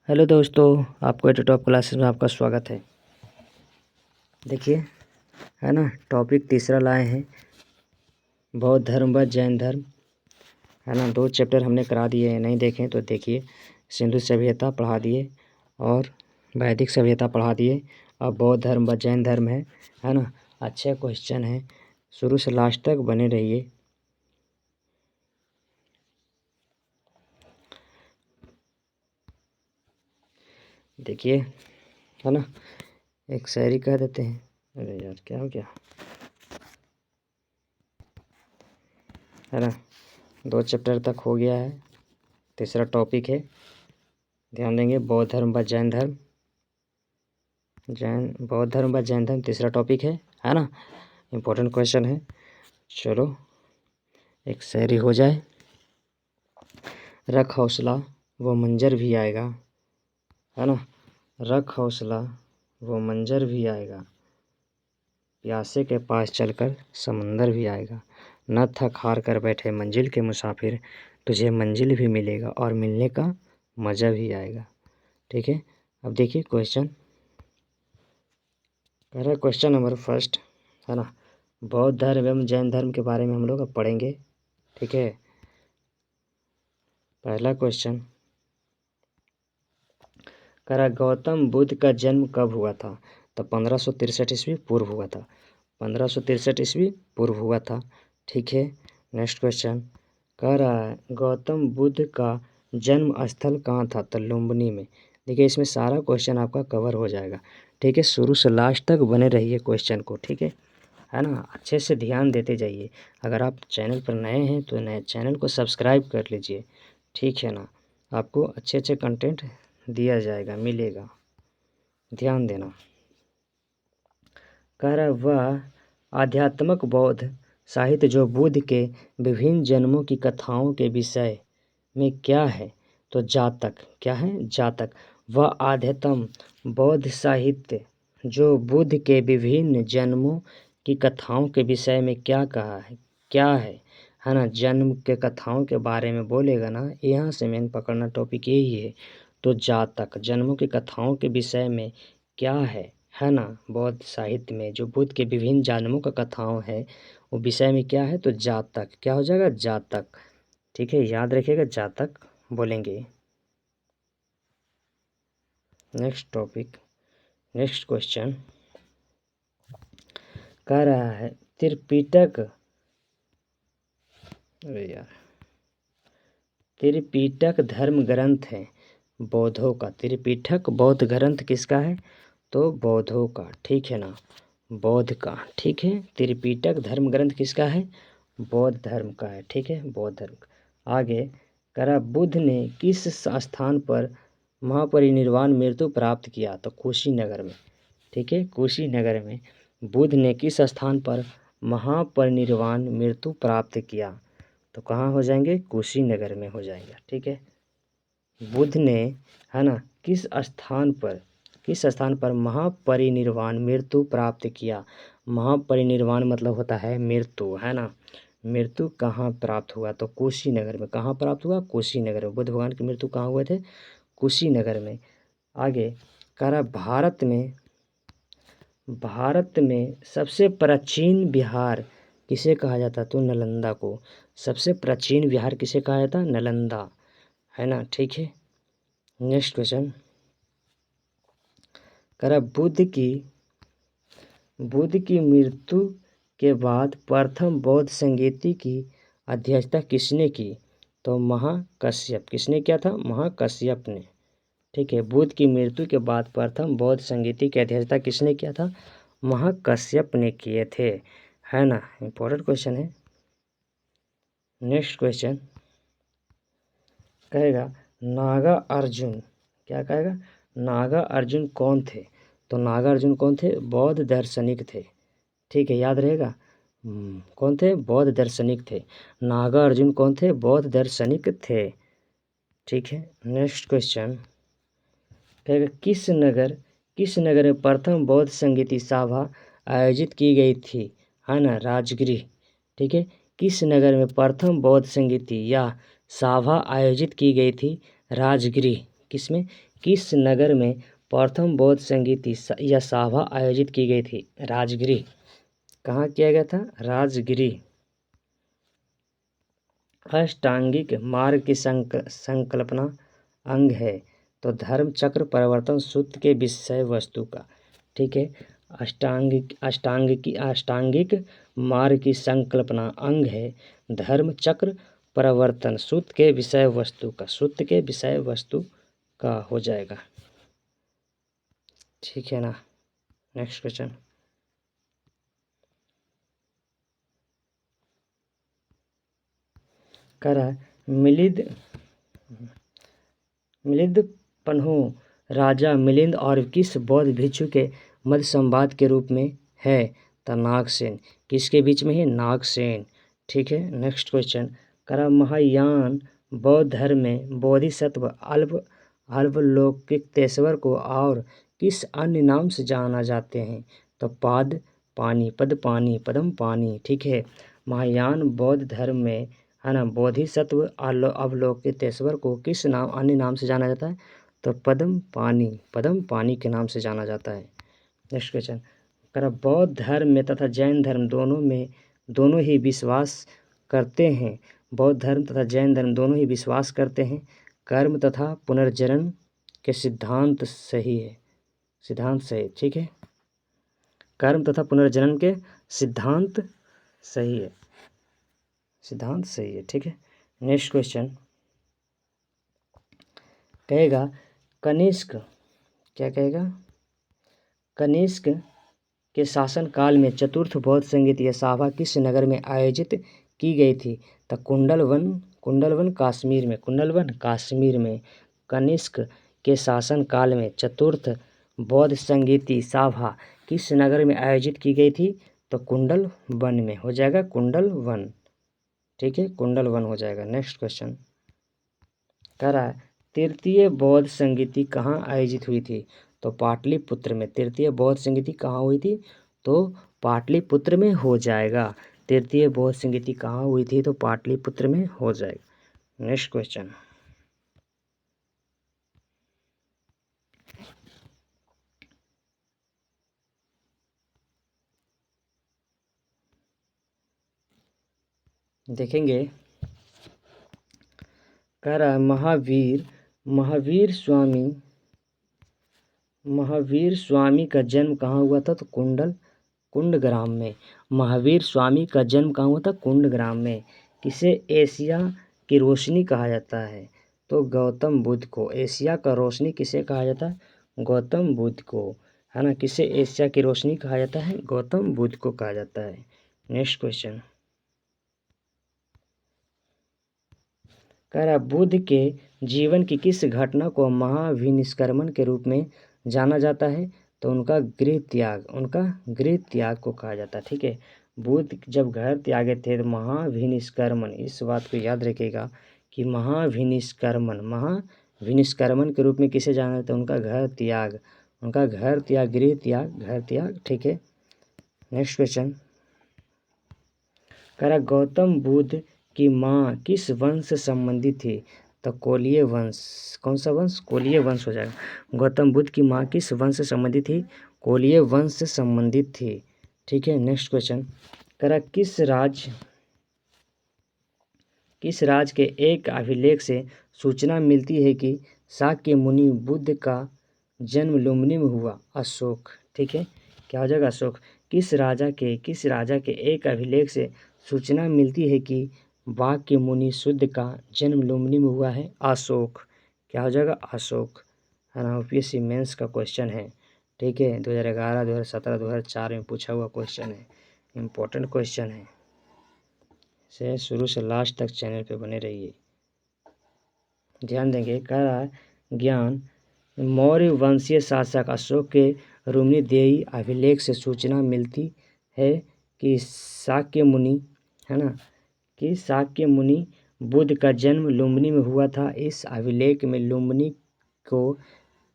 Hello दोस्तों, आपको eight top classes में आपका स्वागत है। देखिए, है ना, टॉपिक तीसरा लाए हैं, बौद्ध धर्म व जैन धर्म, है ना। 2 चैप्टर हमने करा दिए हैं, नहीं देखें तो देखिए। सिंधु सभ्यता पढ़ा दिए और वैदिक सभ्यता पढ़ा दिए। अब बौद्ध धर्म व जैन धर्म है ना। अच्छे क्वेश्चन है, शुरू से लास्ट तक बने रहिए। देखिए, है ना, एक शायरी कह देते हैं। अरे यार, क्या हो गया, है ना। 2 चैप्टर तक हो गया है, तीसरा टॉपिक है, ध्यान देंगे। बौद्ध धर्म व जैन धर्म, बौद्ध धर्म व जैन धर्म तीसरा टॉपिक है ना। इम्पोर्टेंट क्वेश्चन है। चलो एक शायरी हो जाए। रख हौसला वो मंजर भी आएगा, है ना। रख हौसला वो मंजर भी आएगा, प्यासे के पास चलकर समंदर भी आएगा। न थक हार कर बैठे मंजिल के मुसाफिर, तुझे मंजिल भी मिलेगा और मिलने का मज़ा भी आएगा। ठीक है, अब देखिए क्वेश्चन कह रहा है, क्वेश्चन नंबर फर्स्ट, है ना। बौद्ध धर्म एवं जैन धर्म के बारे में हम लोग अब पढ़ेंगे। ठीक है, पहला क्वेश्चन कह रहा, गौतम बुद्ध का जन्म कब हुआ था? तो 1563 ईस्वी पूर्व हुआ था। 1563 ईस्वी पूर्व हुआ था। ठीक है, नेक्स्ट क्वेश्चन कह रहा है, गौतम बुद्ध का जन्म स्थल कहाँ था? तो लुम्बिनी में। देखिए, इसमें सारा क्वेश्चन आपका कवर हो जाएगा। ठीक है, शुरू से लास्ट तक बने रहिए क्वेश्चन को। ठीक है ना, अच्छे से ध्यान देते जाइए। अगर आप चैनल पर नए हैं तो नए चैनल को सब्सक्राइब कर लीजिए। ठीक है ना, आपको अच्छे अच्छे कंटेंट दिया जाएगा, मिलेगा, ध्यान देना। कह रहा, वह आध्यात्मक बौद्ध साहित्य जो बुद्ध के विभिन्न जन्मों की कथाओं के विषय में क्या है? तो जातक। क्या है? जातक। वह आध्यात्म बौद्ध साहित्य जो बुद्ध के विभिन्न जन्मों की कथाओं के विषय में क्या कहा है, क्या है ना। जन्म के कथाओं के बारे में बोलेगा ना, यहाँ से मेन पकड़ना टॉपिक यही है। तो जातक जन्मों की कथाओं के विषय में क्या है ना। बौद्ध साहित्य में जो बुद्ध के विभिन्न जन्मों का कथाओं है वो विषय में क्या है? तो जातक। क्या हो जाएगा? जातक। ठीक है, याद रखिएगा, जातक बोलेंगे। नेक्स्ट टॉपिक, नेक्स्ट क्वेश्चन कह रहा है, त्रिपिटक, अरे यार, त्रिपिटक धर्म ग्रंथ है बौद्धों का। त्रिपिटक बौद्ध ग्रंथ किसका है? तो बौद्धों का। ठीक है ना, बौद्ध का। ठीक है, त्रिपिटक धर्म ग्रंथ किसका है? बौद्ध धर्म का है। ठीक है, बौद्ध धर्म का। आगे करा, बुद्ध ने किस स्थान पर महापरिनिर्वाण मृत्यु प्राप्त किया? तो कुशीनगर में। ठीक है, कुशीनगर में बुद्ध ने किस स्थान पर महापरिनिर्वाण मृत्यु प्राप्त किया? तो कहाँ हो जाएंगे? कुशीनगर में हो जाएगा। ठीक है, बुद्ध ने, है ना, किस स्थान पर महापरिनिर्वाण मृत्यु प्राप्त किया? महापरिनिर्वाण मतलब होता है मृत्यु, है ना। मृत्यु कहाँ प्राप्त हुआ? तो कुशीनगर में। कहाँ प्राप्त हुआ? कुशीनगर में। बुद्ध भगवान की मृत्यु कहाँ हुए थे? कुशीनगर में। आगे कह रहा, भारत में सबसे प्राचीन विहार किसे कहा जाता? तो नालंदा को। सबसे प्राचीन विहार किसे कहा जाता? नालंदा, है ना। ठीक है, नेक्स्ट क्वेश्चन कह रहा, बुद्ध की मृत्यु के बाद प्रथम बौद्ध संगीति की अध्यक्षता किसने की? तो महाकश्यप। किसने किया था? महाकश्यप ने। ठीक है, बुद्ध की मृत्यु के बाद प्रथम बौद्ध संगीति की अध्यक्षता किसने किया था? महाकश्यप ने किए थे, है ना। इंपॉर्टेंट क्वेश्चन है। नेक्स्ट क्वेश्चन कहेगा, नागा अर्जुन। क्या कहेगा? नागा अर्जुन कौन थे? तो नागा अर्जुन कौन थे? बौद्ध दार्शनिक थे। ठीक है, याद रहेगा। कौन थे? बौद्ध दार्शनिक थे। नागा अर्जुन कौन थे? बौद्ध दार्शनिक थे। ठीक है, नेक्स्ट क्वेश्चन कहेगा, किस नगर में प्रथम बौद्ध संगीति सभा आयोजित की गई थी? है ना, राजगृह। ठीक है, किस नगर में प्रथम बौद्ध संगीति या सभा आयोजित की गई थी? राजगृह। किसमें? किस नगर में प्रथम बौद्ध संगीत या सभा आयोजित की गई थी? राजगिरी। कहाँ किया गया था? राजगिरी। अष्टांगिक मार्ग की संकल्पना अंग है, तो धर्म चक्र परिवर्तन सूत्र के विषय वस्तु का। ठीक है, अष्टांगिक मार्ग की संकल्पना अंग है, धर्म चक्र परिवर्तन सूत्र के विषय वस्तु का, सूत्र के विषय वस्तु का हो जाएगा। ठीक है ना। Next question. कह रहा है मिलिंद पन्हु राजा मिलिंद और किस बौद्ध भिक्षु के मध्य संवाद के रूप में है? तो नागसेन। किसके बीच में है? नागसेन। ठीक है। Next question. कह रहा महायान बौद्ध धर्म में बोधिसत्व अवलोकितेश्वर को और किस अन्य नाम से जाना जाते हैं? तो पद पानी, पदम पानी। ठीक है। महायान बौद्ध धर्म में है ना बोधिसत्व अवलोकितेश्वर को किस नाम अन्य नाम से जाना जाता है? तो पदम पानी के नाम से जाना जाता है। Next question. कर बौद्ध धर्म में तथा जैन धर्म दोनों ही विश्वास करते हैं, बौद्ध धर्म तथा जैन धर्म दोनों ही विश्वास करते हैं कर्म तथा पुनर्जन्म के सिद्धांत सही है। ठीक है, कर्म तथा पुनर्जन्म के सिद्धांत सही है। ठीक है। नेक्स्ट क्वेश्चन कहेगा कनिष्क, क्या कहेगा? कनिष्क के शासन काल में चतुर्थ बौद्ध संगीत या सभा किस नगर में आयोजित की गई थी? तो कुंडलवन काश्मीर में कनिष्क के शासन काल में चतुर्थ बौद्ध संगीती सभा किस नगर में आयोजित की गई थी? तो कुंडलवन में हो जाएगा, कुंडलवन। ठीक है, कुंडलवन हो जाएगा। नेक्स्ट क्वेश्चन कह रहा है तृतीय बौद्ध संगीति कहाँ आयोजित हुई थी? तो पाटलिपुत्र में। तृतीय बौद्ध संगीति कहाँ हुई थी? तो पाटलिपुत्र में हो जाएगा। तृतीय बौद्ध संगीति कहाँ हुई थी? तो पाटलिपुत्र में हो जाएगा। नेक्स्ट क्वेश्चन देखेंगे। कह रहा है महावीर स्वामी का जन्म कहाँ हुआ था? तो कुंडग्राम में। महावीर स्वामी का जन्म कहाँ हुआ था? कुंडग्राम में। किसे एशिया की रोशनी कहा जाता है? तो गौतम बुद्ध को। एशिया का रोशनी किसे कहा जाता है? गौतम बुद्ध को, है ना। किसे एशिया की रोशनी कहा जाता है? गौतम बुद्ध को कहा जाता है। नेक्स्ट क्वेश्चन कह रहा बुद्ध के जीवन की किस घटना को महाविनिष्क्रमण के रूप में जाना जाता है? तो उनका गृह त्याग को कहा जाता है। ठीक है, बुद्ध जब घर त्यागे थे तो महाविनिष्क्रमण, इस बात को याद रखिएगा कि महाविनिष्क्रमण के रूप में किसे जाना जाता है? उनका घर त्याग, गृह त्याग। ठीक है। नेक्स्ट क्वेश्चन कह रहा गौतम बुद्ध की माँ किस वंश से संबंधित थी? तो कोलीय वंश। कौन सा वंश? कोलीय वंश हो जाएगा। गौतम बुद्ध की माँ किस वंश से संबंधित थी? कोलीय वंश से संबंधित थी। ठीक है। नेक्स्ट क्वेश्चन कह रहा किस राज के एक अभिलेख से सूचना मिलती है कि शाक्य मुनि बुद्ध का जन्म लुम्बिनी में हुआ? अशोक। ठीक है, क्या हो जाएगा? अशोक। किस राजा के एक अभिलेख से सूचना मिलती है कि वाक्य मुनि शुद्ध का जन्म लुम्बिनी में हुआ है? अशोक। क्या हो जाएगा? अशोक, है ना। यूपीएससी मेंस का क्वेश्चन है। ठीक है, 2011, 2017, 2004 में पूछा हुआ क्वेश्चन है, इम्पोर्टेंट क्वेश्चन है। से शुरू से लास्ट तक चैनल पे बने रहिए, ध्यान देंगे। कह रहा है ज्ञान मौर्य वंशीय शासक अशोक के रुम्नीदेही अभिलेख से सूचना मिलती है कि शाक्य मुनि, है ना, कि शाक्य मुनि बुद्ध का जन्म लुम्बिनी में हुआ था। इस अभिलेख में लुम्बिनी को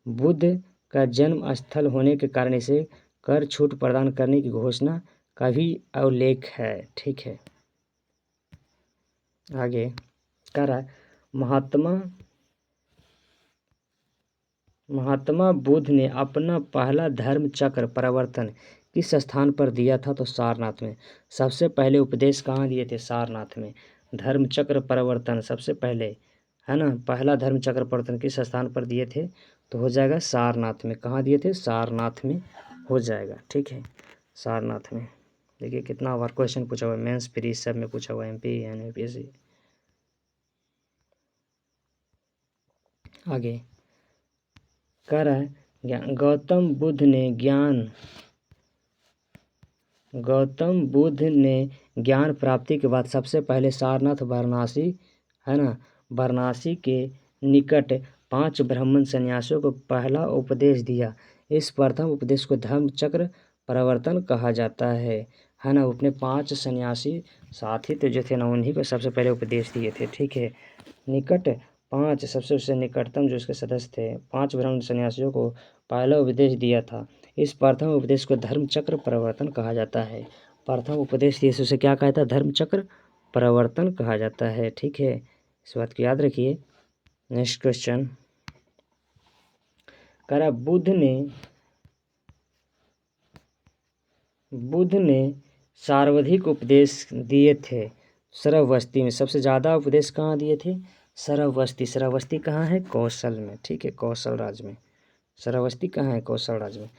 बुद्ध का जन्म स्थल होने के कारण इसे कर छूट प्रदान करने की घोषणा का भी उल्लेख है। ठीक है, आगे कह रहा है महात्मा बुद्ध ने अपना पहला धर्म चक्र प्रवर्तन किस स्थान पर दिया था? तो सारनाथ में। सबसे पहले उपदेश कहाँ दिए थे? सारनाथ में। धर्म चक्र प्रवर्तन सबसे पहले, है ना, पहला धर्म चक्र प्रवर्तन किस स्थान पर दिए थे? तो हो जाएगा सारनाथ में। कहाँ दिए थे? सारनाथ में हो जाएगा। ठीक है, सारनाथ में। देखिए कितना बार क्वेश्चन पूछा हुआ है, मेंस प्री सब में पूछा हुआ है, MP एंड UPSC। आगे कह रहा है गौतम बुद्ध ने ज्ञान प्राप्ति के बाद सबसे पहले सारनाथ वाराणसी, है ना, वाराणसी के निकट 5 ब्राह्मण सन्यासियों को पहला उपदेश दिया। इस प्रथम उपदेश को धर्म चक्र प्रवर्तन कहा जाता है ना। अपने 5 सन्यासी साथी तो जो थे ना, उन्हीं को सबसे पहले उपदेश दिए थे। ठीक है, निकट 5 सबसे निकटतम जो इसके सदस्य थे, 5 ब्राह्मण सन्यासियों को पहला उपदेश दिया था। इस प्रथम उपदेश को धर्म चक्र प्रवर्तन कहा जाता है। प्रथम उपदेश दिए उसे क्या कहता है? धर्म चक्र प्रवर्तन कहा जाता है। ठीक है, इस बात को याद रखिए। नेक्स्ट क्वेश्चन करा, बुद्ध ने सर्वाधिक उपदेश दिए थे श्रावस्ती में। सबसे ज़्यादा उपदेश कहाँ दिए थे? श्रावस्ती। श्रावस्ती कहाँ है? कौशल में। ठीक है, कौशल राज्य में। श्रावस्ती कहाँ है? कौशल राज्य में।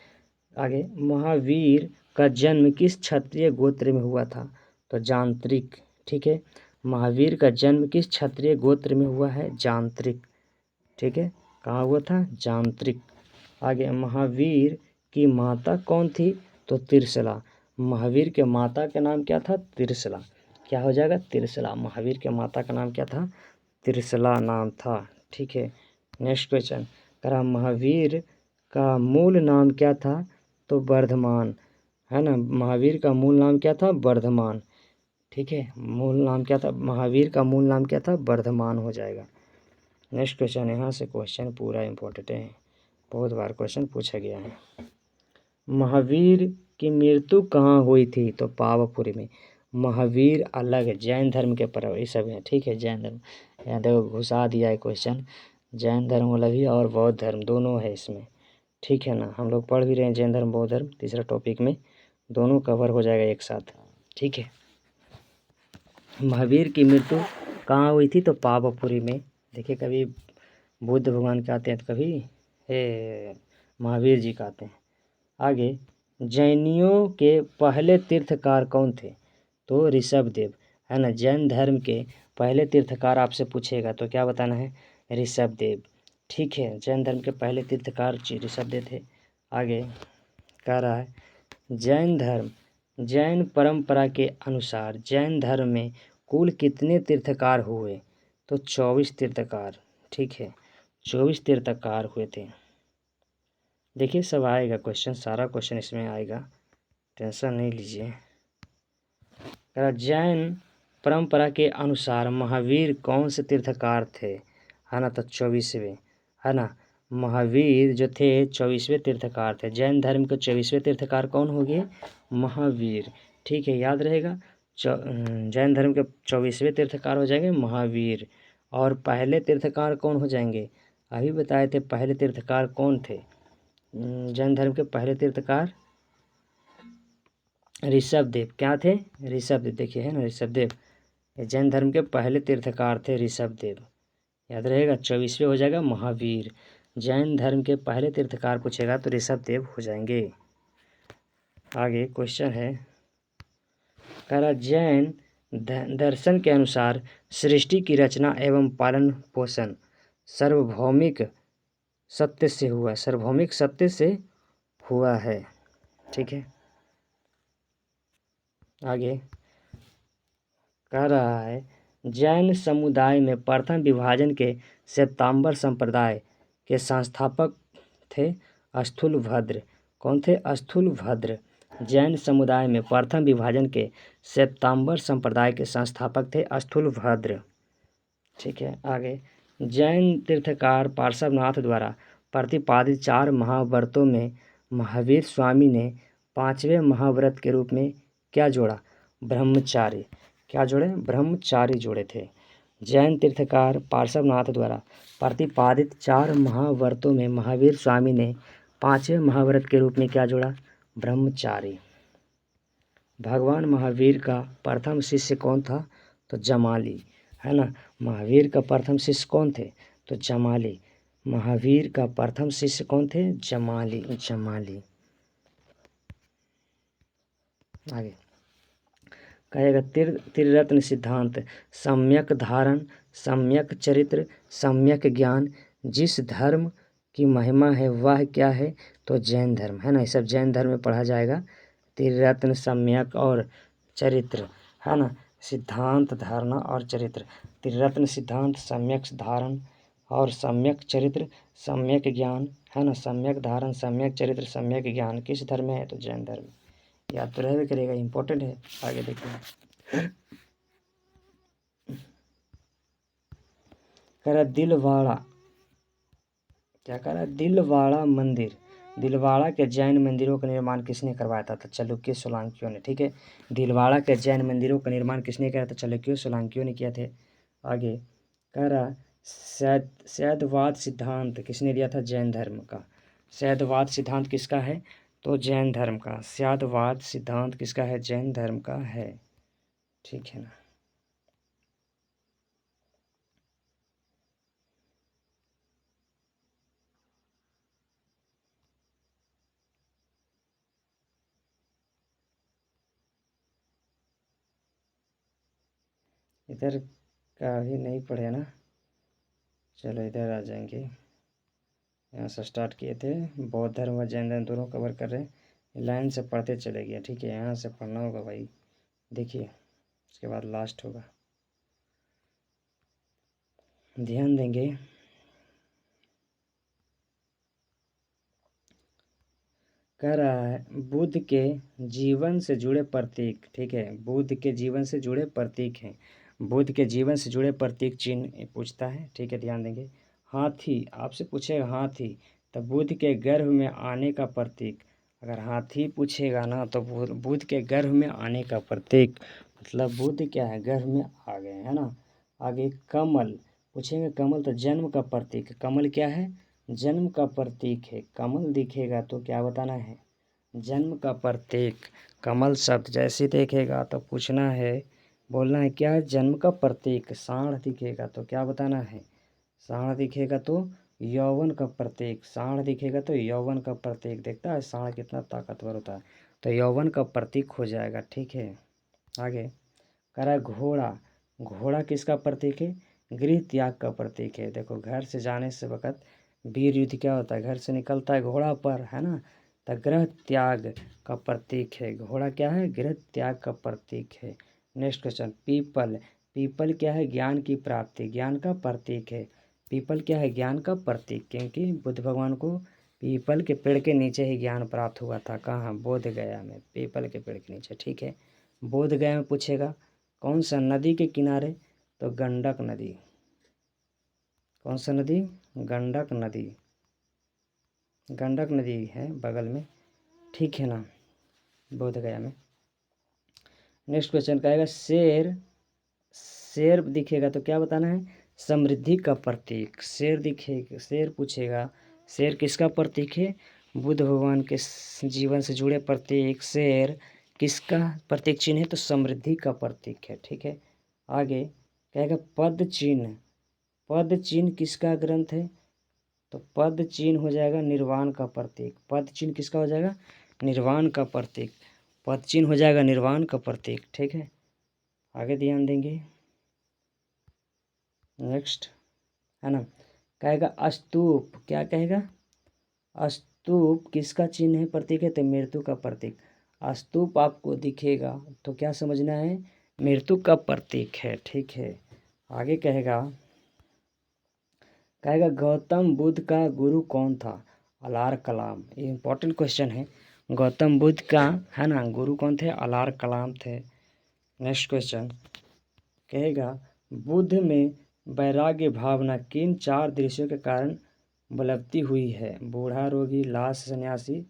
आगे, महावीर का जन्म किस क्षत्रिय गोत्र में हुआ था? तो जांत्रिक। ठीक है, महावीर का जन्म किस क्षत्रिय गोत्र में हुआ है? जांत्रिक। ठीक है, कहाँ हुआ था? जांत्रिक। आगे, महावीर की माता कौन थी? तो त्रिशला। महावीर के माता का नाम क्या था? त्रिशला। क्या हो जाएगा? त्रिशला। महावीर के माता का नाम क्या था? त्रिशला नाम था। ठीक है, नेक्स्ट क्वेश्चन करा, महावीर का मूल नाम क्या था? तो वर्धमान, है ना। महावीर का मूल नाम क्या था? वर्धमान। ठीक है, मूल नाम क्या था? महावीर का मूल नाम क्या था? वर्धमान हो जाएगा। नेक्स्ट क्वेश्चन, यहाँ से क्वेश्चन पूरा इम्पोर्टेंट है, बहुत बार क्वेश्चन पूछा गया है। महावीर की मृत्यु कहाँ हुई थी? तो पावापुरी में। महावीर अलग जैन धर्म के पर ये सब है। ठीक है, जैन धर्म, यहाँ देखो घुसा दिया है क्वेश्चन। जैन धर्म अलग ही और बौद्ध धर्म दोनों है इसमें। ठीक है ना, हम लोग पढ़ भी रहे हैं जैन धर्म बौद्ध धर्म, तीसरा टॉपिक में दोनों कवर हो जाएगा एक साथ। ठीक है, महावीर की मृत्यु कहाँ हुई थी? तो पावापुरी में। देखिए, कभी बुद्ध भगवान के आते हैं तो कभी महावीर जी का आते हैं। आगे, जैनियों के पहले तीर्थकार कौन थे? तो ऋषभदेव, है ना। जैन धर्म के पहले तीर्थकार आपसे पूछेगा तो क्या बताना है? ऋषभदेव। ठीक है, जैन धर्म के पहले तीर्थकार ऋषभदेव थे। आगे कह रहा है, जैन परंपरा के अनुसार जैन धर्म में कुल कितने तीर्थकार हुए? तो 24 तीर्थकार। ठीक है, 24 तीर्थकार हुए थे। देखिए सब आएगा क्वेश्चन, सारा क्वेश्चन इसमें आएगा, टेंशन नहीं लीजिए। जैन परंपरा के अनुसार महावीर कौन से तीर्थकार थे? है ना, तो 24वें, है ना। महावीर जो थे 24वें तीर्थकार थे। जैन धर्म के 24वें तीर्थकार कौन हो गए? महावीर। ठीक है, याद रहेगा। जैन धर्म के 24वें तीर्थकार हो जाएंगे महावीर। और पहले तीर्थकार कौन हो जाएंगे? अभी बताए थे पहले तीर्थकार कौन थे। जैन धर्म के पहले तीर्थकार ऋषभदेव। क्या थे? ऋषभदेव। देखिए, है ना, ऋषभदेव जैन धर्म के पहले तीर्थकार थे, ऋषभदेव। याद रहेगा, 24वें हो जाएगा महावीर। जैन धर्म के पहले तीर्थकार पूछेगा तो ऋषभदेव हो जाएंगे। आगे क्वेश्चन है, कह जैन दर्शन के अनुसार सृष्टि की रचना एवं पालन पोषण सार्वभौमिक सत्य से हुआ, सार्वभौमिक सत्य से हुआ है। ठीक है, आगे कह रहा है, जैन समुदाय में प्रथम विभाजन के श्वेतांबर संप्रदाय के संस्थापक थे स्थूलभद्र। कौन थे? स्थूलभद्र। जैन समुदाय में प्रथम विभाजन के श्वेतांबर संप्रदाय के संस्थापक थे स्थूलभद्र। ठीक है, आगे जैन तीर्थकार पार्श्वनाथ द्वारा प्रतिपादित 4 महाव्रतों में महावीर स्वामी ने 5वें महाव्रत के रूप में क्या जोड़ा? ब्रह्मचार्य। क्या जोड़े? ब्रह्मचार्य जोड़े थे। जैन तीर्थकार पार्श्वनाथ द्वारा प्रतिपादित 4 महाव्रतों में महावीर स्वामी ने 5वें महाव्रत के रूप में क्या जोड़ा? ब्रह्मचारी। भगवान महावीर का प्रथम शिष्य कौन था? तो जमाली, है ना। महावीर का प्रथम शिष्य कौन थे? तो जमाली। महावीर का प्रथम शिष्य कौन थे? जमाली। आगे कहेगा त्रिरत्न सिद्धांत, सम्यक धारण, सम्यक चरित्र, सम्यक ज्ञान। जिस धर्म की महिमा है वह क्या है? तो जैन धर्म, है ना। ये सब जैन धर्म में पढ़ा जाएगा। त्रिरत्न, सम्यक और चरित्र, है ना। सिद्धांत, धारणा और चरित्र। त्रिरत्न सिद्धांत, सम्यक धारण और सम्यक चरित्र, सम्यक ज्ञान, है ना। सम्यक धारण, सम्यक चरित्र, सम्यक ज्ञान किस धर्म में है? तो जैन धर्म। याद तो रहबे करेगा, इंपॉर्टेंट है। आगे देखिए, कह रहा दिलवाड़ा, क्या कह रहा? दिलवाड़ा मंदिर। दिलवाड़ा के जैन मंदिरों का निर्माण किसने करवाया था? तो चालुक्य सोलंकियों ने। ठीक है, दिलवाड़ा के जैन मंदिरों का निर्माण किसने किया था? चालुक्य सोलंकियों ने किया थे। आगे कह रहा शैववाद सिद्धांत किसने दिया था? जैन धर्म का। शैववाद सिद्धांत किसका है? तो जैन धर्म का। शैववाद सिद्धांत किसका है? जैन धर्म का है। ठीक है ना। इधर का भी नहीं पढ़े ना, चलो इधर आ जाएंगे। यहाँ से स्टार्ट किए थे, बौद्ध धर्म व जैन धर्म दोनों कवर कर रहे हैं। लाइन से पढ़ते चले गए। ठीक है, यहाँ से पढ़ना होगा भाई। देखिए, उसके बाद लास्ट होगा, ध्यान देंगे। कह रहा है बुद्ध के जीवन से जुड़े प्रतीक। ठीक है, बुद्ध के जीवन से जुड़े प्रतीक हैं। बुद्ध के जीवन से जुड़े प्रतीक चिन्ह पूछता है। ठीक है, ध्यान देंगे। हाथी, आपसे पूछेगा हाथी, तो बुद्ध के गर्भ में आने का प्रतीक। अगर हाथी पूछेगा ना, तो बुद्ध के गर्भ में आने का प्रतीक मतलब बुद्ध क्या है? गर्भ में आ गए, है ना। आगे कमल पूछेंगे, कमल तो जन्म का प्रतीक। कमल क्या है? जन्म का प्रतीक है। कमल दिखेगा तो क्या बताना है? जन्म का प्रतीक। कमल शब्द जैसे देखेगा तो पूछना है, बोलना है क्या है? जन्म का प्रतीक। सांड दिखेगा तो क्या बताना है? सांड दिखेगा तो यौवन का प्रतीक। सांड दिखेगा तो यौवन का प्रतीक। देखता है सांड कितना ताकतवर होता है, तो यौवन का प्रतीक हो जाएगा। ठीक है, आगे कह रहा है घोड़ा। घोड़ा किसका प्रतीक है? गृह त्याग का प्रतीक है। देखो, घर से जाने से वक़्त वीर युद्ध क्या होता है? घर से निकलता है घोड़ा पर, है ना। तो गृह त्याग का प्रतीक है घोड़ा। क्या है? गृह त्याग का प्रतीक है। Next question, people. पीपल क्या है? ज्ञान की प्राप्ति, ज्ञान का प्रतीक है। पीपल क्या है? ज्ञान का प्रतीक, क्योंकि बुद्ध भगवान को पीपल के पेड़ के नीचे ही ज्ञान प्राप्त हुआ था। कहाँ? बोध गया में, पीपल के पेड़ के नीचे। ठीक है, बोध गया में पूछेगा कौन सा नदी के किनारे? तो गंडक नदी। कौन सा नदी? गंडक नदी। गंडक नदी है बगल में। ठीक है ना, बोध गया में। नेक्स्ट क्वेश्चन कहेगा शेर। शेर दिखेगा तो क्या बताना है? समृद्धि का प्रतीक। शेर दिखेगा, शेर पूछेगा, शेर किसका प्रतीक है? बुद्ध भगवान के जीवन से जुड़े प्रतीक। शेर किसका प्रतीक चिन्ह है? तो समृद्धि का प्रतीक है। ठीक है, आगे कहेगा पद चिन्ह। पद चिन्ह किसका ग्रंथ है? तो पद चिन्ह हो जाएगा निर्वाण का प्रतीक। पद चिन्ह किसका हो जाएगा? निर्वाण का प्रतीक। पद चिन्ह हो जाएगा निर्वाण का प्रतीक। ठीक है, आगे ध्यान देंगे। नेक्स्ट, है ना, कहेगा स्तूप। क्या कहेगा? स्तूप किसका चिन्ह है, प्रतीक है? तो मृत्यु का प्रतीक। स्तूप आपको दिखेगा तो क्या समझना है? मृत्यु का प्रतीक है। ठीक है, आगे कहेगा गौतम बुद्ध का गुरु कौन था? अलार कलाम। ये इंपॉर्टेंट क्वेश्चन है। गौतम बुद्ध का, है ना, गुरु कौन थे? अलार कलाम थे। नेक्स्ट क्वेश्चन कहेगा बुद्ध में वैराग्य भावना किन 4 दृश्यों के कारण उपलब्धि हुई है? बूढ़ा, रोगी, लाश, सन्यासी।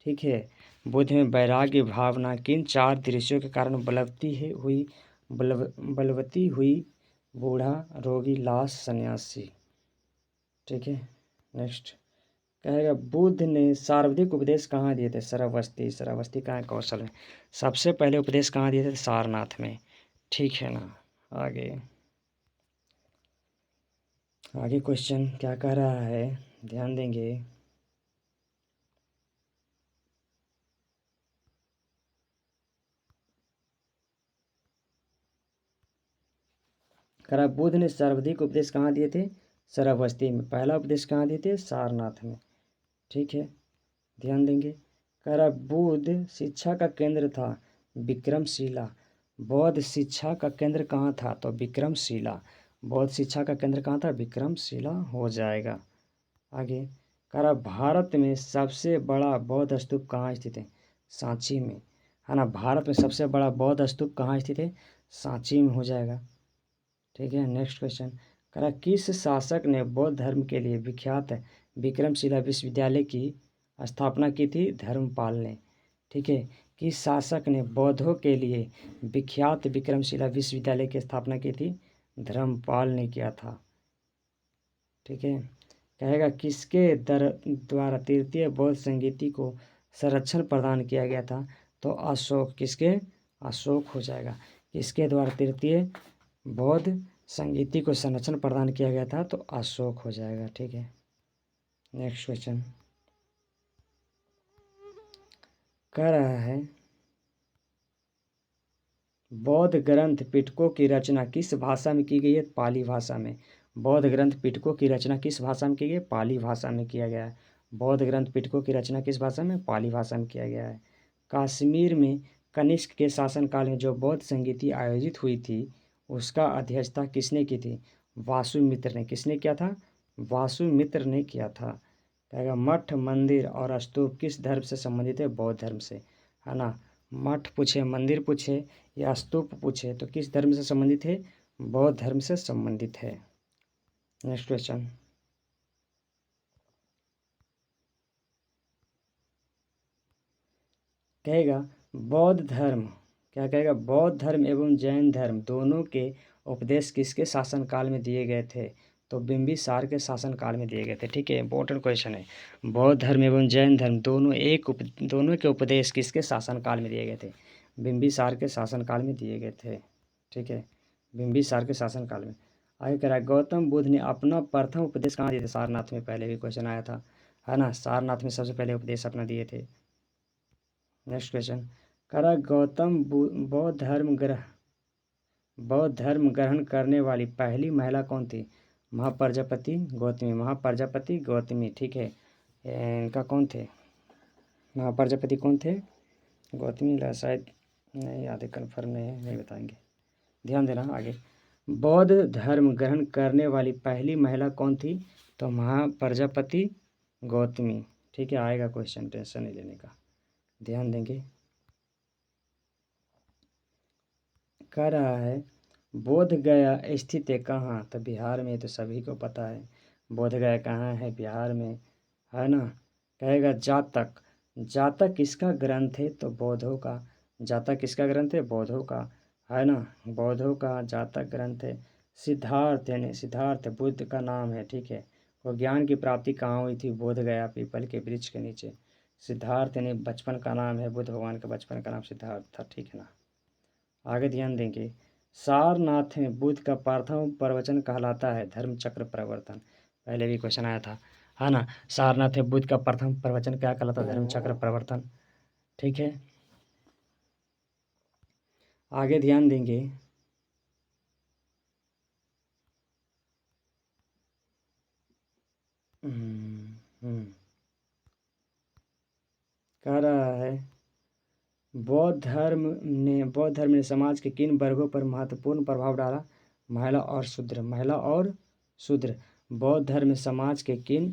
ठीक है, बुद्ध में वैराग्य भावना किन 4 दृश्यों के कारण उपलब्धि है हुई बलवती हुई? बूढ़ा, रोगी, लाश, सन्यासी। ठीक है, नेक्स्ट कहेगा बुद्ध ने सर्वाधिक उपदेश कहाँ दिए थे? श्रावस्ती। श्रावस्ती कहाँ है? कौशल में। सबसे पहले उपदेश कहाँ दिए थे? सारनाथ में। ठीक है ना। आगे आगे क्वेश्चन क्या कह रहा है, ध्यान देंगे। करा बुद्ध ने सर्वाधिक उपदेश कहाँ दिए थे? श्रावस्ती में। पहला उपदेश कहाँ दिए थे? सारनाथ में। ठीक है, ध्यान देंगे। करा बुद्ध शिक्षा का केंद्र था विक्रमशिला। बौद्ध शिक्षा का केंद्र कहाँ था? तो विक्रमशिला। बौद्ध शिक्षा का केंद्र कहाँ था? विक्रमशिला हो जाएगा। आगे करा भारत में सबसे बड़ा बौद्ध स्तूप कहाँ स्थित है? सांची में, है ना। भारत में सबसे बड़ा बौद्ध स्तूप कहाँ स्थित है? सांची में हो जाएगा। ठीक है, नेक्स्ट क्वेश्चन करा किस शासक ने बौद्ध धर्म के लिए विख्यात विक्रमशिला विश्वविद्यालय की स्थापना की थी? धर्मपाल ने। ठीक है, किस शासक ने बौद्धों के लिए विख्यात विक्रमशिला विश्वविद्यालय की स्थापना की थी? धर्मपाल ने किया था। ठीक है, कहेगा किसके द्वारा तृतीय बौद्ध संगीति को संरक्षण प्रदान किया गया था? तो अशोक। किसके? अशोक हो जाएगा। किसके द्वारा तृतीय बौद्ध संगीति को संरक्षण प्रदान किया गया था? तो अशोक हो जाएगा। ठीक है, नेक्स्ट क्वेश्चन कह रहा है बौद्ध ग्रंथ पिटकों की रचना किस भाषा में की गई है? पाली भाषा में। बौद्ध ग्रंथ पिटकों की रचना किस भाषा में की गई है? पाली भाषा में किया गया है। बौद्ध ग्रंथ पिटकों की रचना किस भाषा में? पाली भाषा में किया गया है। कश्मीर में कनिष्क के शासनकाल में जो बौद्ध संगीति आयोजित हुई थी उसका अध्यक्षता किसने की थी? वासुमित्र ने। किसने किया था? वासुमित्र ने किया था। कहेगा मठ, मंदिर और स्तूप किस धर्म से संबंधित है? बौद्ध धर्म से, है ना। मठ पूछे, मंदिर पूछे या स्तूप पूछे तो किस धर्म से संबंधित है? बौद्ध धर्म से संबंधित है। नेक्स्ट क्वेश्चन कहेगा बौद्ध धर्म, क्या कहेगा? बौद्ध धर्म एवं जैन धर्म दोनों के उपदेश किसके शासनकाल में दिए गए थे? तो बिंबिसार के शासनकाल में दिए गए थे। ठीक है, इंपॉर्टेंट क्वेश्चन है। बौद्ध धर्म एवं जैन धर्म दोनों के उपदेश किसके शासनकाल में दिए गए थे? बिंबिसार के शासनकाल में दिए गए थे। ठीक है, बिंबिसार के शासनकाल में। आगे कह रहा है गौतम बुद्ध ने अपना प्रथम उपदेश कहाँ दिए थे? सारनाथ में। पहले भी क्वेश्चन आया था, है ना। सारनाथ में सबसे पहले उपदेश अपना दिए थे। नेक्स्ट क्वेश्चन कह रहा है गौतम बौद्ध धर्म ग्रहण करने वाली पहली महिला कौन थी? महाप्रजापति गौतमी। महाप्रजापति गौतमी। ठीक है, इनका कौन थे? महाप्रजापति कौन थे? गौतमी शायद नहीं याद है, कन्फर्म नहीं है, नहीं बताएंगे, ध्यान देना। आगे बौद्ध धर्म ग्रहण करने वाली पहली महिला कौन थी? तो महाप्रजापति गौतमी। ठीक है, आएगा क्वेश्चन, टेंशन नहीं लेने का, ध्यान देंगे। कह रहा है बोध गया स्थित है कहाँ? तो बिहार में, तो सभी को पता है बोध गया कहाँ है, बिहार में, है ना। कहेगा जातक। जातक किसका ग्रंथ है? तो बौद्धों का। जातक किसका ग्रंथ है? बौद्धों का, है ना। बौद्धों का जातक ग्रंथ है। सिद्धार्थ यानी सिद्धार्थ बुद्ध का नाम है। ठीक है, वो ज्ञान की प्राप्ति कहाँ हुई थी? बोध गया पीपल के वृक्ष के नीचे। सिद्धार्थ यानी बचपन का नाम है, बुद्ध भगवान का बचपन का नाम सिद्धार्थ था। ठीक है ना। आगे ध्यान देंगे सारनाथ में बुद्ध का प्रथम प्रवचन कहलाता है धर्म चक्र प्रवर्तन। पहले भी क्वेश्चन आया था, है ना। सारनाथ में बुद्ध का प्रथम प्रवचन क्या कहलाता है? धर्म चक्र प्रवर्तन। ठीक है, आगे ध्यान देंगे। कह रहा है बौद्ध धर्म ने समाज के किन वर्गों पर महत्वपूर्ण प्रभाव डाला? महिला और शूद्र। महिला और शूद्र। बौद्ध धर्म ने समाज के किन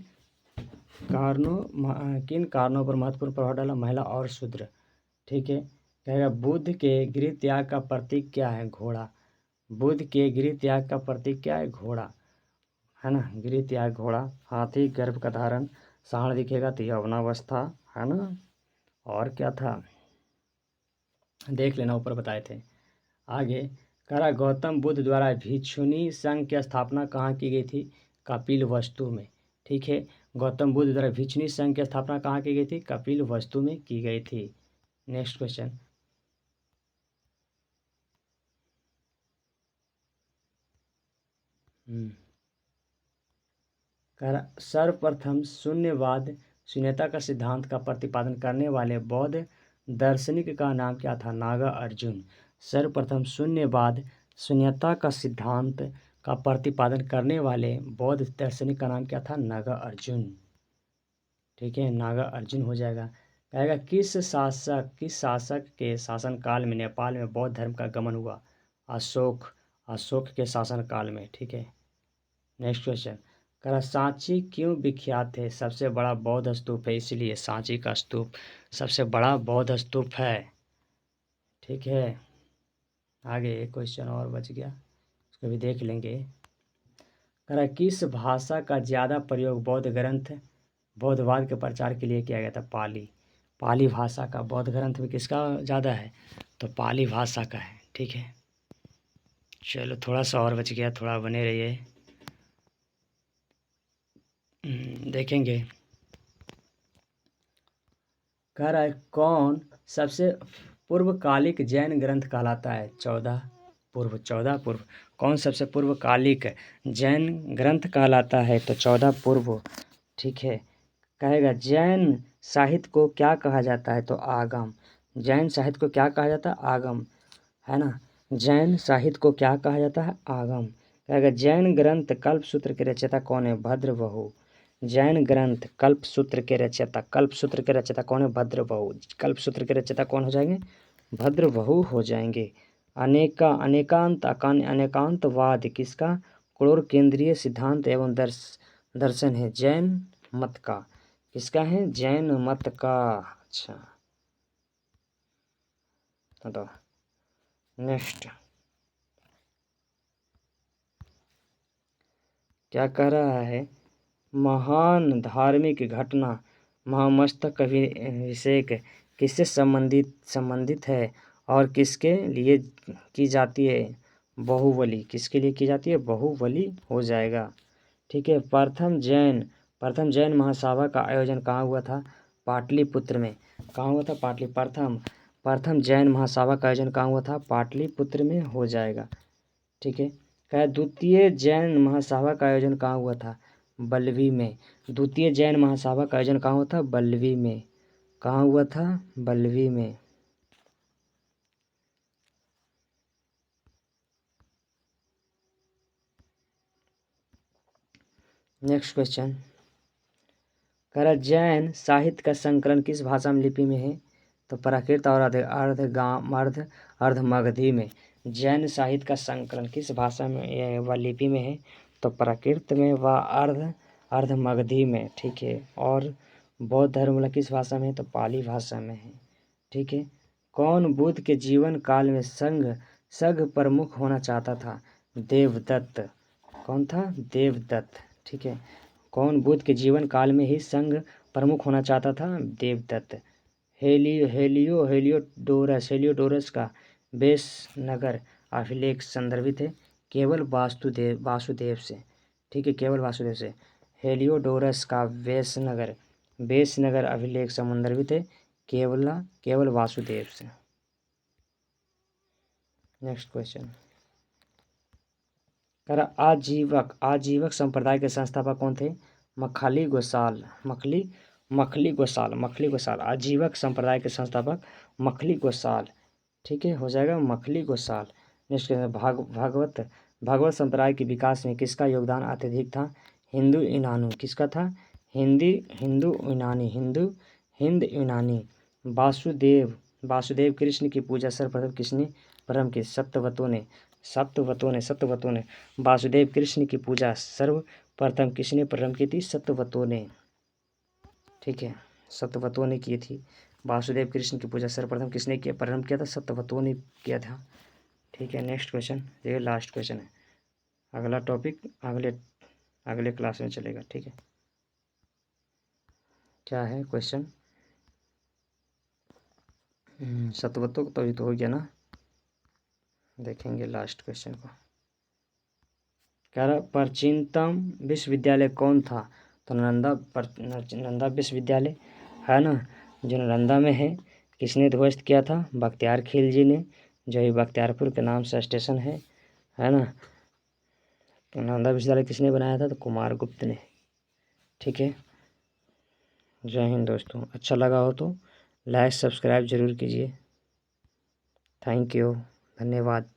कारणों पर महत्वपूर्ण प्रभाव डाला? महिला और शूद्र। ठीक है, कहेगा बुद्ध के गृह त्याग का प्रतीक क्या है? घोड़ा। बुद्ध के गृह त्याग का प्रतीक क्या है? घोड़ा, है ना। गृह त्याग घोड़ा। हाथी गर्भ का धारण, साण दिखेगा तो यौवनावस्था, है ना। और क्या था, देख लेना, ऊपर बताए थे। आगे कह रहा गौतम बुद्ध द्वारा भिक्षुणी संघ की स्थापना कहाँ की गई थी? कपिलवस्तु में। ठीक है, गौतम बुद्ध द्वारा भिक्षुणी संघ की स्थापना कहाँ की गई थी? कपिलवस्तु में की गई थी। Next question. सर्वप्रथम शून्यवाद शून्यता का सिद्धांत का प्रतिपादन करने वाले बौद्ध दार्शनिक का नाम क्या था? नागार्जुन। सर्वप्रथम शून्यवाद शून्यता का सिद्धांत का प्रतिपादन करने वाले बौद्ध दार्शनिक का नाम क्या था? नागार्जुन। ठीक है, नागार्जुन हो जाएगा। कहेगा किस शासक के शासनकाल में नेपाल में बौद्ध धर्म का गमन हुआ? अशोक के शासनकाल में। ठीक है, नेक्स्ट क्वेश्चन। कह सांची क्यों विख्यात है? सबसे बड़ा बौद्ध स्तूप है, इसलिए सांची का स्तूप सबसे बड़ा बौद्ध स्तूप है। ठीक है, आगे एक क्वेश्चन और बच गया, उसको भी देख लेंगे। कह किस भाषा का ज़्यादा प्रयोग बौद्ध ग्रंथ बौद्धवाद के प्रचार के लिए किया गया था? पाली भाषा का बौद्ध ग्रंथ में किसका ज़्यादा है? तो पाली भाषा का है। ठीक है, चलो थोड़ा सा और बच गया, थोड़ा बने रहिए, देखेंगे। कह रहा है कौन सबसे पूर्वकालिक जैन ग्रंथ कहलाता है? 14 पूर्व। कौन सबसे पूर्वकालिक जैन ग्रंथ कहलाता है? तो 14 पूर्व। ठीक है, कहेगा जैन साहित्य को क्या कहा जाता है? तो आगम। जैन साहित्य को क्या कहा जाता है? आगम, है ना। जैन साहित्य को क्या कहा जाता है? आगम। कहेगा जैन ग्रंथ कल्पसूत्र के रचयिता कौन है? भद्रबहु। जैन ग्रंथ कल्पसूत्र के रचयिता कौन है? भद्रबहु। कल्पसूत्र के रचयिता कौन हो जाएंगे? भद्रबहु हो जाएंगे। अनेकांतवाद किसका क्रोर केंद्रीय सिद्धांत एवं दर्शन है? जैन मत का। किसका है? जैन मत का। अच्छा, तो नेक्स्ट क्या कह रहा है? महान धार्मिक घटना महामस्तक अभिषेक किससे संबंधित है और किसके लिए की जाती है? बाहुबली। किसके लिए की जाती है? बाहुबली हो जाएगा। ठीक है, प्रथम जैन महासभा का आयोजन कहाँ हुआ था? पाटलिपुत्र में। कहाँ हुआ था? प्रथम जैन महासभा का आयोजन कहाँ हुआ था? पाटलिपुत्र में हो जाएगा। ठीक है, क्या द्वितीय जैन महासभा का आयोजन कहाँ हुआ था? बल्लवी में। द्वितीय जैन महासभा का आयोजन कहाँ हुआ था? बल्लवी में। कहाँ हुआ था? बल्लवी में। Next question. कह जैन साहित्य का संकलन किस भाषा में लिपि में है? तो प्राकृत और अर्धमगधी में। जैन साहित्य का संकलन किस भाषा में व लिपि में है? तो प्राकृत में व अर्धमगधी में। ठीक है, और बौद्ध धर्म किस भाषा में है? तो पाली भाषा में है। ठीक है, कौन बुद्ध के जीवन काल में संघ प्रमुख होना चाहता था? देवदत्त। कौन था? देवदत्त। ठीक है, कौन बुद्ध के जीवन काल में ही संघ प्रमुख होना चाहता था? देवदत्त। हेलियोडोरस का वेशनगर अभिलेख संदर्भित है केवल वासुदेव से। ठीक है, केवल वासुदेव से। हेलियोडोरस का वेशनगर अभिलेख संदर्भित है केवल वासुदेव से। Next question. कर आजीवक संप्रदाय के संस्थापक कौन थे? मखली गोसाल। आजीवक संप्रदाय के संस्थापक मखली गोसाल। ठीक है, हो जाएगा मखली गोसाल। नेक्स्ट भागवत संप्रदाय के विकास में किसका योगदान अत्यधिक था? हिंदू यूनानी। किसका था? हिंद यूनानी। वासुदेव कृष्ण की पूजा सर्वप्रथम किसने प्रारंभ की? सत्यवतों ने वासुदेव कृष्ण की पूजा सर्वप्रथम किसने प्रारंभ की थी? सत्यवतों ने। ठीक है, सत्यवतों ने की थी। वासुदेव कृष्ण की पूजा सर्वप्रथम किसने किया प्रारंभ किया था? सत्यवतों ने किया था। ठीक है, नेक्स्ट क्वेश्चन, ये लास्ट क्वेश्चन है। अगला टॉपिक अगले क्लास में चलेगा। ठीक है, क्या है क्वेश्चन? सत्यवतों तो अभी तो हो गया ना। देखेंगे लास्ट क्वेश्चन को। कह रहा प्राचीनतम विश्वविद्यालय कौन था? तो नालंदा विश्वविद्यालय है ना, जो नालंदा में है। किसने ध्वस्त किया था? बख्तियार खिलजी ने, जो ही बख्तियारपुर के नाम से स्टेशन है ना। तो नालंदा विश्वविद्यालय किसने बनाया था? तो कुमारगुप्त ने। ठीक है, जय हिंद दोस्तों। अच्छा लगा हो तो लाइक सब्सक्राइब जरूर कीजिए। थैंक यू, धन्यवाद।